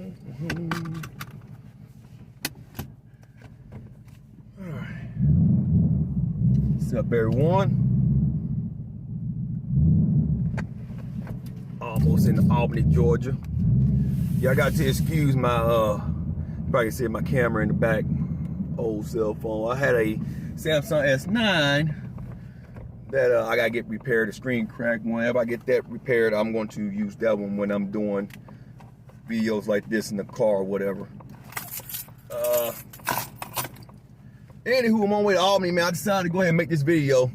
Alright. What's up, everyone? Almost in Albany, Georgia. Y'all got to excuse my, probably see my camera in the back, old cell phone. I had a Samsung S9 that I gotta get repaired, the screen cracked. Whenever I get that repaired, I'm going to use that one when I'm doing videos like this in the car or whatever. Anywho, I'm on my way to Albany, man. I decided to go ahead and make this video.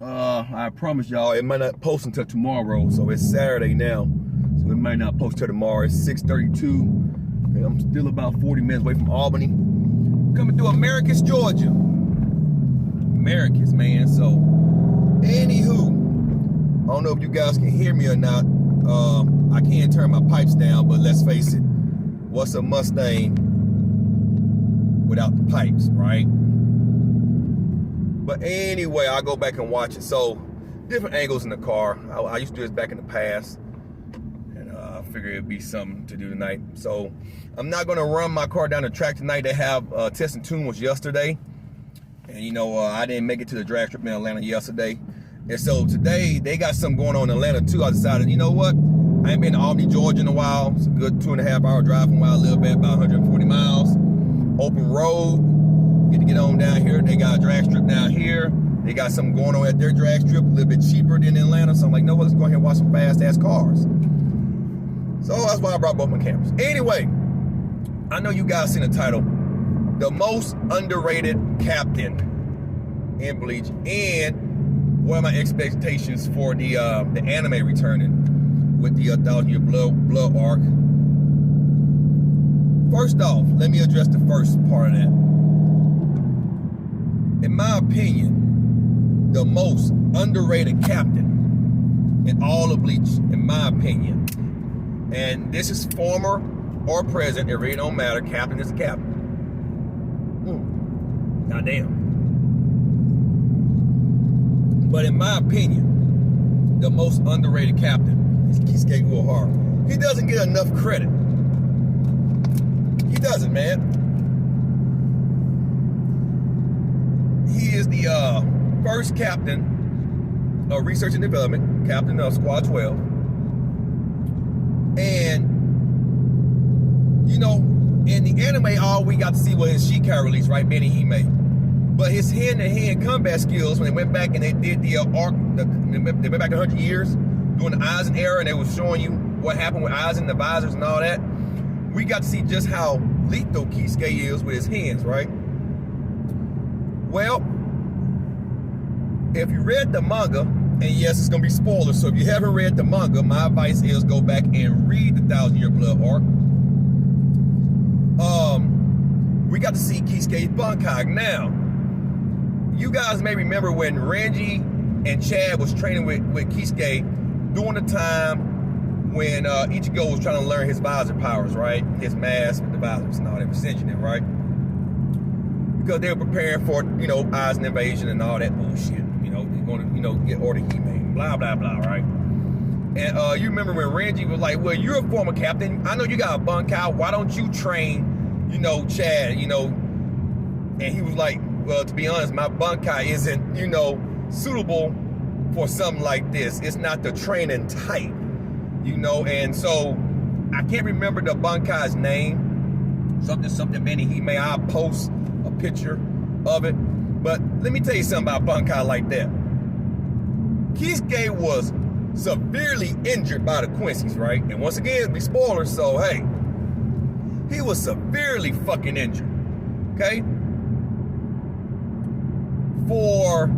I promise y'all, it might not post until tomorrow. So it's Saturday now, so it might not post till tomorrow. It's 6:32, and I'm still about 40 minutes away from Albany. Coming through Americus, Georgia. Americus, man. So, anywho, I don't know if you guys can hear me or not. I can't turn my pipes down, but let's face it, what's a Mustang without the pipes, right? But anyway, I'll go back and watch it. So, different angles in the car. I used to do this back in the past, and I figured it'd be something to do tonight. So, I'm not gonna run my car down the track tonight. They have Test and Tune was yesterday, and you know, I didn't make it to the drag strip in Atlanta yesterday. And so today, they got something going on in Atlanta too. I decided, you know what? I ain't been to Albany, Georgia in a while. It's a good 2.5 hour drive from where I live at, about 140 miles. Open road. Get on down here. They got a drag strip down here. They got something going on at their drag strip, a little bit cheaper than Atlanta. So I'm like, no, let's go ahead and watch some fast ass cars. So that's why I brought both my cameras. Anyway, I know you guys seen the title, the most underrated captain in Bleach, and what are my expectations for the anime returning with the 1,000-year blood arc. First off, let me address the first part of that. In my opinion, the most underrated captain in all of Bleach, in my opinion, and this is former or present, it really don't matter, captain is a captain. Goddamn. But in my opinion, the most underrated captain is Kisuke Uehara. He doesn't get enough credit. He doesn't, man. He is the first captain of research and development, captain of Squad 12. And, you know, in the anime, all we got to see was his Shikai release, right? Benny Hime. But his hand-to-hand combat skills, when they went back and they did the arc, they went back 100 years, doing the Eisen era, and they were showing you what happened with Eisen, the visors and all that. We got to see just how lethal Kisuke is with his hands, right? Well, if you read the manga, and yes, it's going to be spoilers, so if you haven't read the manga, my advice is go back and read the 1,000-year blood arc. We got to see Kisuke's Bankai. Now, you guys may remember when Renji and Chad was training with Kisuke during the time when Ichigo was trying to learn his visor powers, right? His mask with the visors and all that, ascension, right? Because they were preparing for, you know, Eisen invasion and all that bullshit. You know, they're going to, you know, get Order Hime, blah, blah, blah, right? And you remember when Renji was like, well, you're a former captain. I know you got a Bankai. Why don't you train, you know, Chad, you know? And he was like, well, to be honest, my Bankai isn't, you know, suitable for something like this. It's not the training type, you know? And so I can't remember the Bankai's name. Something Benny Hime. I'll post a picture of it. But let me tell you something about Bankai like that. Kisuke was severely injured by the Quincy's, right? And once again, we spoilers, so hey, he was severely fucking injured, okay? For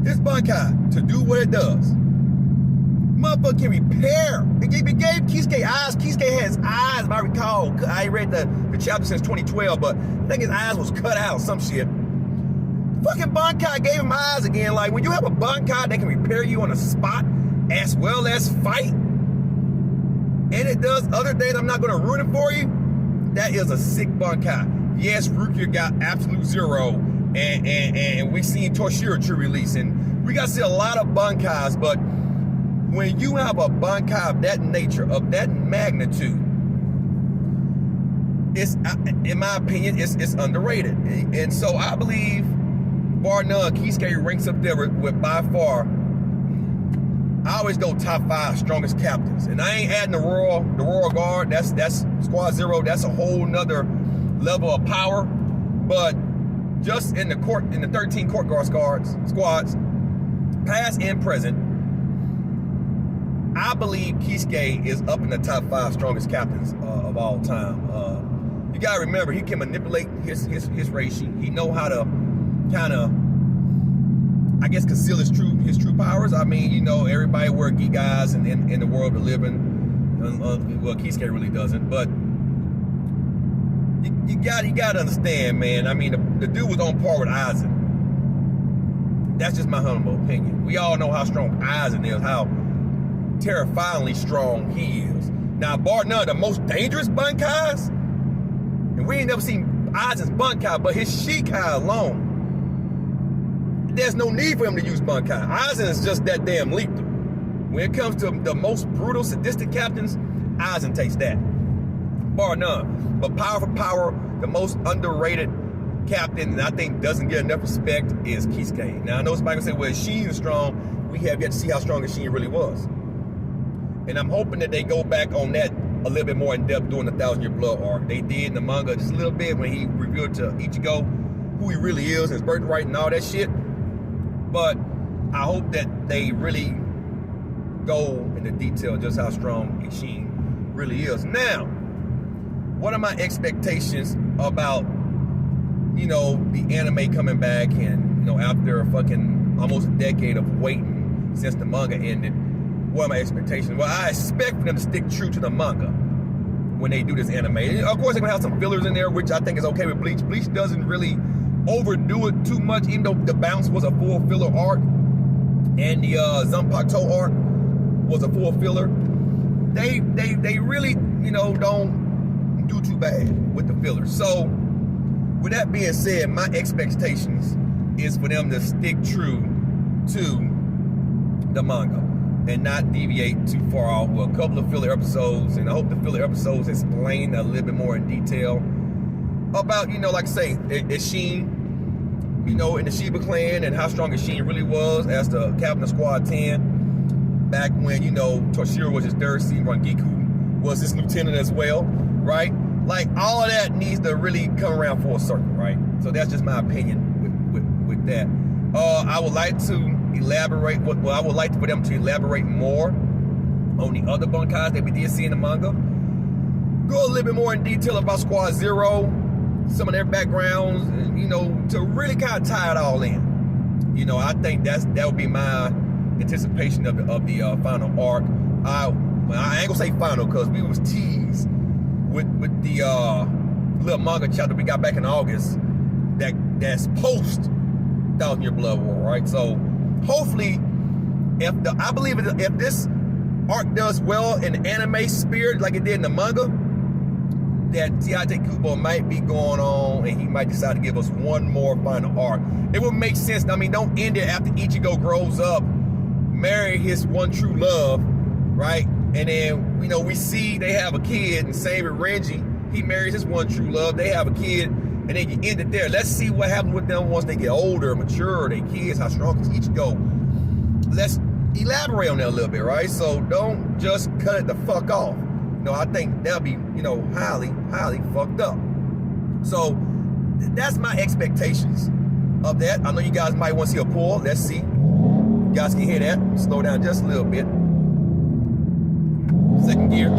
his Bankai to do what it does, motherfucker can repair. It gave Kisuke eyes. Kisuke has eyes, if I recall. I ain't read the chapter since 2012, but I think his eyes was cut out, some shit. Fucking Bankai gave him eyes again. Like, when you have a Bankai that can repair you on the spot as well as fight, and it does other things, I'm not gonna ruin it for you, that is a sick Bankai. Yes, Rukia got absolute zero, and we seen Toshiro True release, and we got to see a lot of Bankais, but when you have a Bankai of that nature, of that magnitude, it's, in my opinion, it's underrated. And so I believe, bar none, Kisuke ranks up there with by far, I always go top 5 strongest captains. And I ain't adding the Royal Guard. That's Squad Zero. That's a whole nother level of power. But just in the 13 court guard squads, past and present, I believe Kisuke is up in the top 5 strongest captains of all time. You gotta remember, he can manipulate his reishi. He know how to kind of, I guess, conceal his true powers. I mean, you know, everybody wear geek eyes in the world of living. Well, Kisuke really doesn't, but you gotta understand, man. I mean, the dude was on par with Aizen. That's just my humble opinion. We all know how strong Aizen is, how terrifyingly strong he is. Now, bar none, the most dangerous Bankais, and we ain't never seen Aizen's Bankai, but his Shikai alone, there's no need for him to use Bankai. Aizen is just that damn lethal. When it comes to the most brutal, sadistic captains, Aizen takes that. Bar none. But power for power, the most underrated captain, and I think doesn't get enough respect, is Kisuke. Now, I know somebody can say, well, Shin is strong. We have yet to see how strong Shin really was. And I'm hoping that they go back on that a little bit more in depth during the 1,000 Year Blood arc. They did in the manga just a little bit when he revealed to Ichigo who he really is, his birthright and all that shit. But I hope that they really go into detail just how strong Shin really is. Now, what are my expectations about, you know, the anime coming back and, you know, after fucking almost a decade of waiting since the manga ended? What are my expectations? Well, I expect for them to stick true to the manga when they do this anime. Of course, they're gonna have some fillers in there, which I think is okay with Bleach. Bleach doesn't really overdo it too much, even though the Bounce was a full filler arc and the Zanpakuto arc was a full filler. They really, you know, don't do too bad with the fillers. So, with that being said, my expectations is for them to stick true to the manga and not deviate too far off with a couple of filler episodes. And I hope the filler episodes explain a little bit more in detail about, you know, like I say, Shin, you know, in the Shiba clan and how strong Shin really was as the captain of Squad 10 back when, you know, Toshiro was his third seat, Rangiku was his lieutenant as well, right? Like, all of that needs to really come around full circle, right? So that's just my opinion with that. I would like to elaborate, I would like for them to elaborate more on the other Bankais that we did see in the manga. Go a little bit more in detail about Squad Zero, some of their backgrounds, and, you know, to really kind of tie it all in. You know, I think that would be my anticipation of the final arc. I ain't gonna say final because we was teased with the little manga chapter we got back in August that's post 1,000 Year Blood War, right? So hopefully, I believe if this arc does well in the anime spirit like it did in the manga, that Tite Kubo might be going on and he might decide to give us one more final arc. It would make sense. I mean, don't end it after Ichigo grows up, marry his one true love, right? And then, you know, we see they have a kid, and same with Renji. He marries his one true love. They have a kid, and then you end it there. Let's see what happens with them once they get older, mature, their kids, how strong is Ichigo. Let's elaborate on that a little bit, right? So don't just cut it the fuck off. You know, I think that'll be, you know, highly, highly fucked up. So that's my expectations of that. I know you guys might want to see a pull. Let's see. You guys can hear that. Slow down just a little bit. Second gear. I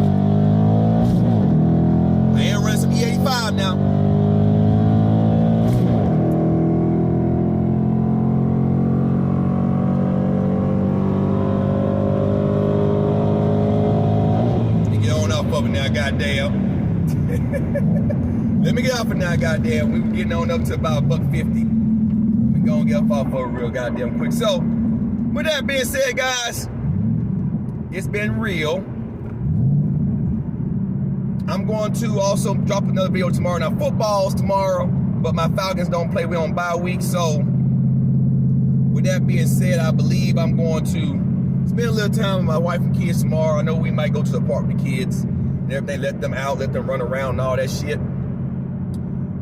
am running some E85 now. Let me get on off of it now, goddamn. Let me get off it now, goddamn. We were getting on up to about $1.50. We gonna get off for real goddamn quick. So, with that being said, guys, it's been real. I'm going to also drop another video tomorrow. Now, football's tomorrow, but my Falcons don't play. We're on bye week. So, with that being said, I believe I'm going to spend a little time with my wife and kids tomorrow. I know we might go to the park with the kids and everything, let them out, let them run around and all that shit.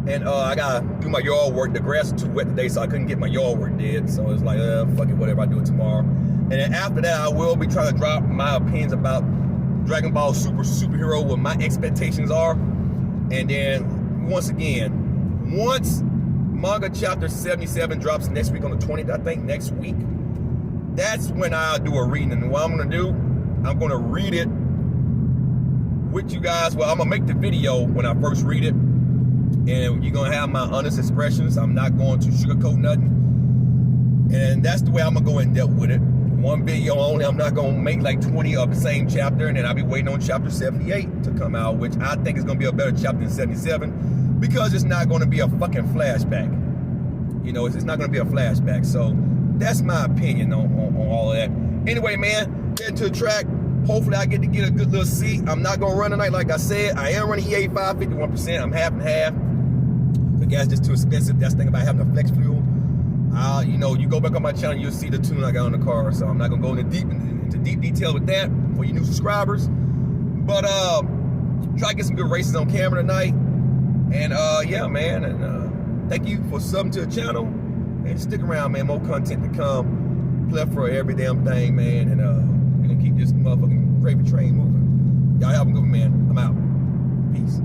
And I gotta do my yard work. The grass was too wet today, so I couldn't get my yard work did. So it's like, fuck it, whatever, I do it tomorrow. And then after that, I will be trying to drop my opinions about Dragon Ball Superhero, what my expectations are. And then, once again, once manga chapter 77 drops next week on the 20th, I think, next week, that's when I'll do a reading. And what I'm gonna do, I'm gonna read it with you guys. Well, I'm gonna make the video when I first read it. And you're gonna have my honest expressions. I'm not going to sugarcoat nothing. And that's the way I'm gonna go in depth with it. One video only. I'm not gonna make like 20 of the same chapter, and then I'll be waiting on chapter 78 to come out, which I think is gonna be a better chapter than 77, because it's not gonna be a fucking flashback. You know, it's not gonna be a flashback. So that's my opinion on all of that. Anyway, man, getting to the track. Hopefully I get to get a good little seat. I'm not gonna run tonight, like I said. I am running EA5 51%. I'm half and half. The gas just too expensive. That's the thing about having a flex fuel. You know, you go back on my channel, you'll see the tune I got on the car. So I'm not gonna go into deep detail with that for you new subscribers. But try to get some good races on camera tonight. And yeah, man. And thank you for subbing to the channel. And stick around, man. More content to come. Play for every damn thing, man. And we're gonna keep this motherfucking gravy train moving. Y'all have a good one, man. I'm out. Peace.